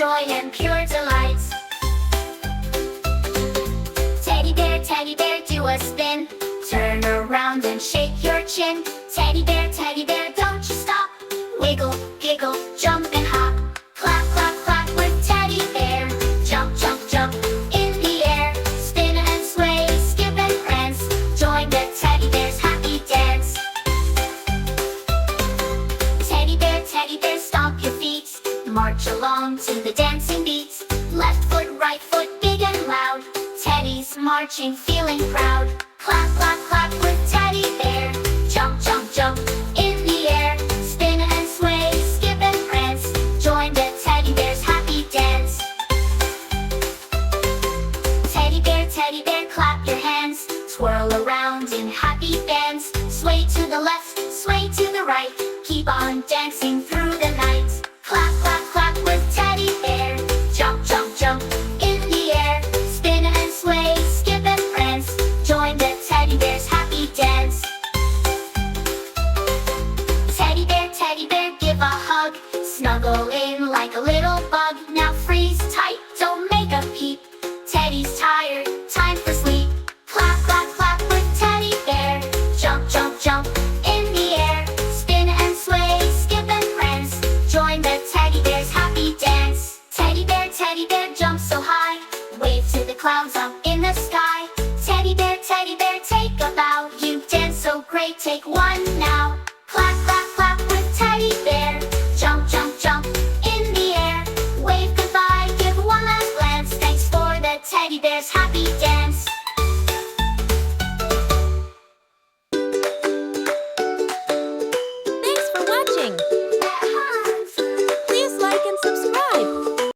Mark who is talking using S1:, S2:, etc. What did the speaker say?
S1: joy and pure delights. Teddy bear, do a spin. Turn around and shake your chin. Teddy bear, don't you stop. Wiggle, giggle, jump and hop. Clap, clap, clap with teddy bear. Jump, jump, jump in the air. Spin and sway, skip and prance. Join the teddy bear's happy dance. Teddy bear, stomp your feet. March along to the dancing beats. Left foot, right foot, big and loud. Teddy's marching, feeling proud. Clap, clap, clap with teddy bear. Jump, jump, jump in the air. Spin and sway, skip and prance. Join the teddy bear's happy dance. Teddy bear, clap your hands. Swirl around in happy bands. Sway to the left, sway to the right. Keep on dancing through the night. Clap, clap, clap with teddy bear. Jump, jump, jump in the air. Spin and sway, skip and prance. Join the teddy bear's happy dance. Teddy bear, give a hug. Snuggle in like a little bug. Now freeze tight, don't make a peep. Teddy's tired, time for sleep. Clap, clap, clap with teddy bear. Jump, jump, jump in the air. Spin and sway, skip and prance. Join the teddy bear's happy dance. Teddy bear, jump so high. Wave to the clouds up in the sky. Teddy bear, take a bow. You dance so great, take one now. Clap, clap, clap with teddy bear. Jump, jump, jump in the air. Wave goodbye, give one last glance. Thanks for the teddy bear's